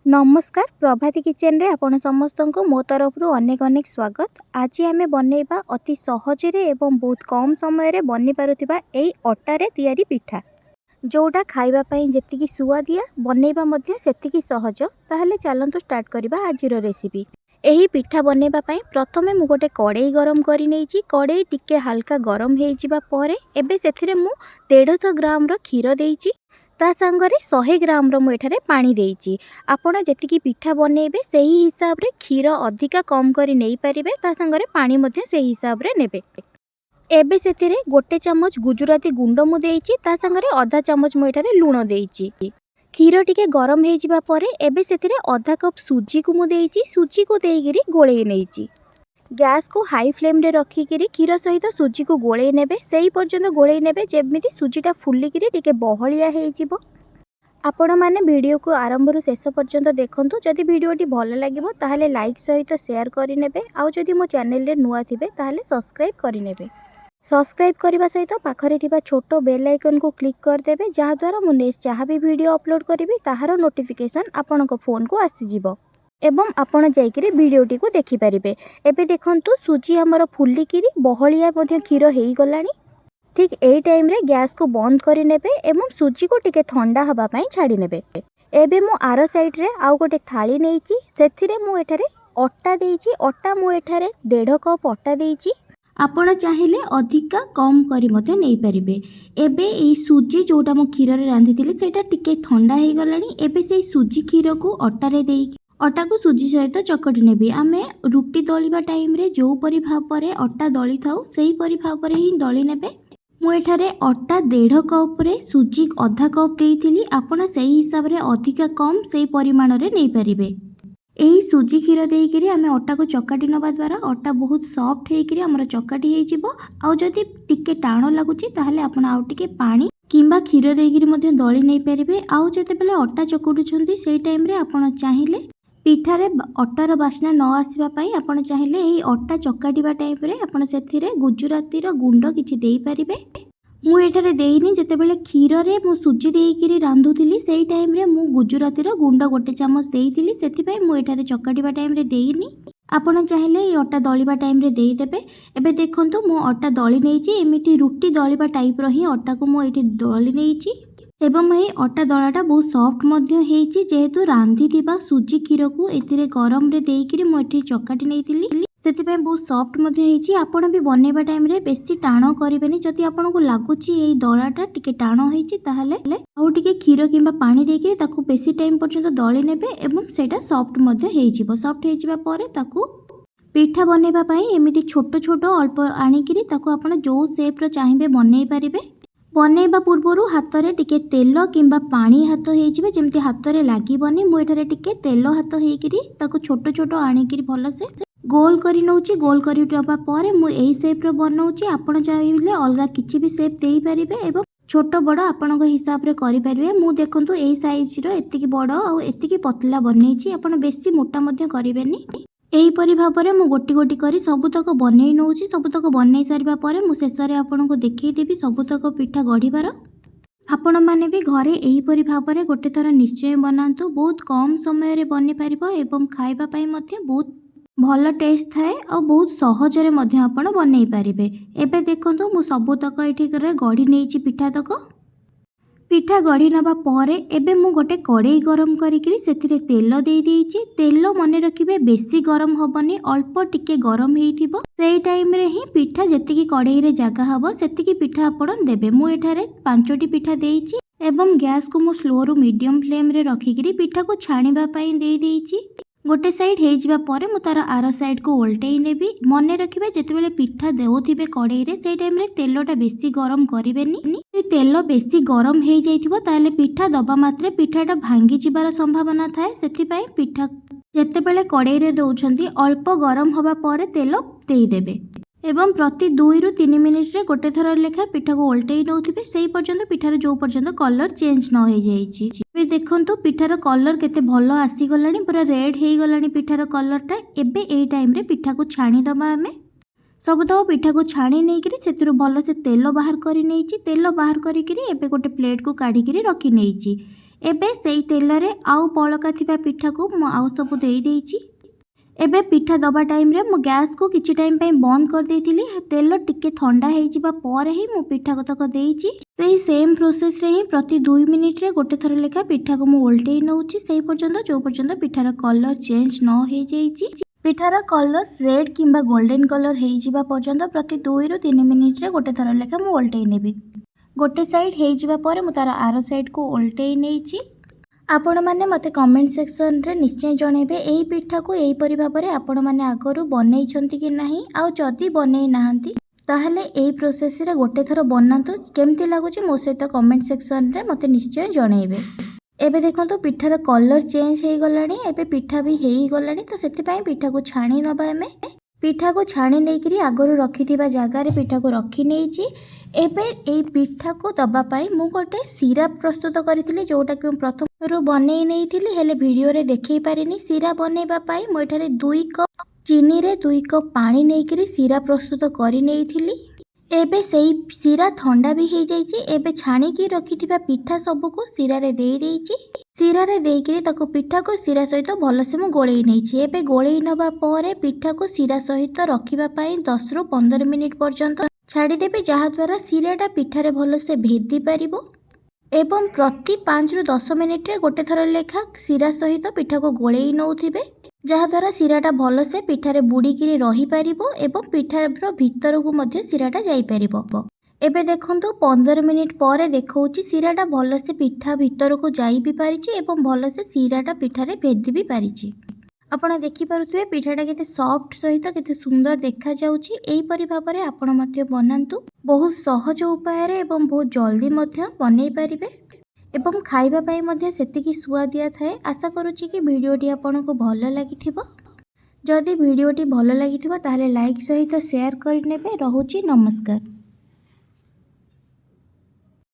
नमस्कार प्रभाती किचन रे आपण समस्त को मो तरफ अनेक अनेक स्वागत। आज आम बनइबा अति सहजरे एवं बहुत कम समय रे बनी पारुथिबा एई अटारे तैयारी पिठा जोटा खाइबा पई जेतिकी सुआदिया बनइबा मध्य सेतिकी सहज। ताहले चलंतु स्टार्ट करबा आजिर रेसिपी। एही पिठा बनइबा पई प्रथमे मु गोटे कड़ाई गरम करि नेइची। कड़ाई टिके हल्का गरम हेइ जिबा परे एबे सेथिरे मु 150 ग्राम रो खीर देइची। ता संगरे 100 ग्राम रो मु एठारे पानी देइची। आपण जेतिकी पिठा बनइबे सेही हिसाब रे खीर अधिका कम करि नेइ परिबे। ता संगरे पानी मध्य सेही हिसाब रे नेबे। एबे सेथिरे गोटे चमच गुजराती गुंड मु देइची। ता संगरे आधा चमच मु एठारे लूण देइची। खीर टिके गरम हेइ जिबा परे एबे सेथिरे आधा कप सुजी को मु देइची। सुजी को देइगिरी गोळेइ नेइची। गैस को हाई फ्लेम रे रखिकिरी खीर सहित सुजी को गोळेइ नेबे। सेही पर्यंत गोळेइ नेबे जेमिति सुजीटा फुलिकिरी टिके बहलिया हेइ जिवो। आपण माने वीडियो को आरंभ रु शेष पर्यंत देखंतु। जदि वीडियोटी भल लागिवो ताहले लाइक सहित शेयर करि नेबे। आउ जदि मो चैनल रे नुआ थिबे ताहले सब्सक्राइब करि नेबे। सब्सक्राइब करबा सहित पाखरे थिबा छोटो बेल आइकन को क्लिक कर देबे, जहा द्वारा मु नेक्स्ट जहा भी वीडियो अपलोड करिवि ताहार नोटिफिकेशन आपनक फोन को आसी जिवो एवं आपण जाइकिरी वीडियोटी को देखि परिबे। एबे देखंतु सुजी हमर फुलिकिरी बहलिया मध्य खीर हेइ गलानी। ठीक एई टाइम रे गैस को बंद करि नेबे एवं सुजी को टिके ठंडा हबा पई छाडी नेबे। एबे मु आरो साइड रे आउ गोटे थाली नेइची। सेथिरे मु एठारे अट्टा देइची। अट्टा मु एठारे 1.5 कप अट्टा देइची। आपण चाहिले अधिका कम करी मते नेइ परिबे। एबे एई सुजी जोटा मु खीर रे रांधितिली सेटा टिके ठंडा हेइ गलानी। एबे सेई सुजी खीर को अट्टा रे देइकी अट्टा को सुजी सहित चकटी नेबी। आमे रुटी दलिबा टाइम रे जो परि भाबरे अट्टा दली थाउ सेही परि भाबरे ही दली नेबे। मु एठारे अट्टा 1.5 कप रे सुजी आधा कप देइथिली। आपण सेही हिसाब रे अधिका कम सेही परिमाण रे नेइ परिबे। एही सुजी खीर देइकिरी आमे अट्टा को चकाटी नबा द्वारा अट्टा बहुत सॉफ्ट हेइकिरी हमर चकाटी हेइ जिवो। आउ जदि टिके टाणो लागुची ताहले आपण आउ टिके पानी किंबा खीर देइकिरी मध्ये दली नेइ परिबे। आउ जतेबेले अट्टा चकुटुछंती सेही टाइम रे आपण चाहिले पिठारे अट्टार बास्ना न आसवा पई आपण चाहिले एही अट्टा चकाटिबा टाइम रे आपण सेथिरे गुजरातीर गुंड किछि देइ परिबे। मु एठारे देइनी जतेबेले खीर रे मु सुजी देइकिरी रांधुतिली सेही टाइम रे मु गुजरातीर गुंड गोटे चमच देइथिली। सेथि पई मु एठारे चकाटिबा टाइम रे देइनी। आपण चाहिले ए अट्टा दलिबा टाइम रे देइ देबे। एबे देखंतु मु अट्टा दली नेइची। एमिति रुटी दलिबा टाइप रो ही अट्टा को मु एठी दली नेइची एवं एही अट्टा दलाटा बहुत सॉफ्ट मध्य हेइची। जेहेतु रांधि थिबा सुजी खीर को एथिरे गरम रे देइकिरी मु एठी चकाटी नेइथिली सेति पई बहुत सॉफ्ट मध्य हेइची। आपण भी बनेबा टाइम रे बेसी टाणो करिबेनी। जदि आपण को लागुची एही दलाटा टिके टाणो हेइची ताहले आउ टिके खीर किंबा पानी देइकिरी ताकू बेसी टाइम पर्यंत दली नेबे एवं सेटा सॉफ्ट मध्य हेइजिवो। सॉफ्ट हेइजिबा परे ताकू पिठा बनेबा पई एमिति छोटो छोटो अल्प आनिकिरी ताकू आपण जो शेप रो चाहिबे बनेइ परिबे। बनेइबा पूर्वरु हाथ रे टिके तेल किंबा पानी हाथ हेइजिबे जेमति हाथ रे लागिबनी। मु एठारे टिके तेल हाथ हेइकिरी ताकू छोटो छोटो आनिकिरी भलो से गोल करी नउची। गोल करी टबा परे मु एही शेप रो बनउची। आपण चाहिले अलगा किछि भी शेप देइ परिबे एवं छोटो बड़ आपणक हिसाब रे करि परिबे। मु देखंतु एही साइज रो एतिकी बड़ आ एतिकी पतला बनेइची। आपण बेसी मोटा मध्य करिवेनी। एही परि भाबरे मु गोटी गोटी करी सबुतक बनेइ नउची। सबुतक बनेइ सारिबा परे मु शेषरे आपणको देखै देबी सबुतक पिठा गढिबार। आपण माने भी घरे एही परि भाबरे गोटे थर निश्चय बनांतु। बहुत कम समय रे बनि परिबो एवं खाइबा पई मध्य बहुत भल टेस्ट थाए और बहुत सहज रे मध्य आपण बनेइ पारिबे। एबे देखंतु मु सबुतक एठी करे गढी नेइची पिठा तक। पिठा गढ़ी नबा परे एबे मु गोटे कड़ाई गरम करिकिरी सेथिरे तेल देइ देइची। तेल मने रखिबे बेसी गरम हबनी, अल्प टिके गरम हेइथिबो। सेही टाइम रे ही पिठा जेतिकी कड़ाई रे जागा हबो सेतिकी पिठा आपण देबे। मु एठारे 5टी पिठा देइची एवं गैस को मु स्लो रु मीडियम फ्लेम रे रखिकिरी पिठा को छाणीबा पई देइ देइची। गोटे साइड हेइ जिबा परे मु तार आरो साइड को उल्टेइ नेबी। मने रखिबे जेतेबेले पिठा देउथिबे कड़ाई रे सेही टाइम रे तेलटा बेसी गरम करिवेनी। तेल बेसी गरम हेइ जाइथिबो ताले पिठा दबा मात्रे पिठाटा भांगी जिबार संभावना थाए। सेथि पई पिठा जेतेबेले कड़ाई रे दउछंती अल्प गरम हबा परे तेल देइ देबे एवं प्रति 2 रु 3 मिनिट रे गोटे थर लेखा पिठा को उल्टेइ नउथिबे सेही पर्यंत पिठार जो पर्यंत कलर चेंज न होई जाइछि। ए देखंतु पिठार कलर केते भलो आसी गलानी, पूरा रेड हेइ गलानी पिठार कलरटा। एबे एई टाइम रे पिठा को छाणी दबा। आमे सबुतक पिठा को छाणी नेइकिरी सेतिरु भलो से तेल बाहर करि नेइछि। तेल बाहर करिकिरी एबे गोटे प्लेट को काढिकिरी रखि नेइछि। एबे सेई तेलरे आउ बळका थिबा पिठा को मु आउ सब देई देइची। एबे पिठा दबा टाइम रे मु गैस को किछि टाइम पई बंद कर देइतिली। तेल टिके ठंडा हेइ जिबा पर ही मु पिठा कतक देइची। सेही सेम प्रोसेस रे ही प्रति 2 मिनिट रे गोटे थर लेखा पिठा को मु उल्टेई नउची सेही पर्यंत जो पर्यंत पिठार कलर चेंज न हेइ जाइची। पिठार कलर रेड किंबा गोल्डन कलर हेइ जिबा पर्यंत प्रति 2 रु 3 मिनिट रे गोटे थर लेखा मु उल्टेई नेबी। गोटे साइड हेइ जिबा पर मु तार आरो साइड को उल्टेई नेइची। आपण माने मते कमेंट सेक्शन रे निश्चय जणेबे एही पिठा को एही परि भाबरे आपण माने आगरु बनै छंती कि नाही। आ जदी बनै नाहंती ताहले एही प्रोसेस रे गोटे थर बनांतु। केमती लागुची मो सहित कमेंट सेक्शन रे मते निश्चय जणेबे। एबे देखंतु पिठार कलर चेंज हेइ गलानी। एबे पिठा भी हेइ गलानी। तो सेति पई पिठा को छाणी नबा एमे। पिठा को छाणी नेकरी आगरु रखिथिबा जागा रे पिठा को रखि नेइची। एबे एही पिठा को दबा पई मु गोटे सिरप प्रस्तुत करिथिली जोटा कि मु प्रथम रु बनै नेइथिली हेले वीडियो रे देखै पारिनी। सिरा बनेबा पई मु एठारे 2 कप चीनी रे 2 कप पानी नेकरी सिरा प्रस्तुत करि नेइथिली। एबे सेही सिरा ठंडा भी हेइ जाइची। एबे छाणी की रखिथिबा पिठा सब को सिरा रे देई देइची। सिरा रे देइकरी ताको पिठा को सिरा सहित भलसे मु गोळेई नेइची। एबे गोळेई नबा परे पिठा को सिरा सहित रखिबा पई 10 रु 15 मिनिट पर्यंत छाड़ी देबे जहा द्वारा सिराटा पिठारे भलसे भेदी पारिबो। एवं प्रति 5 रु 10 मिनिट रे गोटे थर लेखा सिरा सहित पिठा को गोळेई नउथिबे जहा द्वारा सिराटा भलसे पिठारे बुड़ीकिरी रही पारिबो एवं पिठार भीतर को मध्य सिराटा जाई पारिबो। एबे देखंतु 15 मिनिट परे देखौची सिराटा भलसे पिठा भीतर को जाई भी पारिची एवं भलसे सिराटा पिठारे भेदी भी पारिची। आपण देखि पारुथुबे पिठाटा केते सॉफ्ट सहित केते सुंदर देखा जाउची। एही परि भाबरे आपण मध्य बनांतु। बहुत सहज उपाय रे एवं बहुत जल्दी मध्य बनै पारिबे एवं खाइबा पई मध्य सेतिकी सुआदिया थाए। आशा करूची कि वीडियोटी आपनको भलो लागिथिबो। जदि वीडियोटी भलो लागिथिबो ताहले लाइक सहित शेयर करि नेबे। रहुची नमस्कार।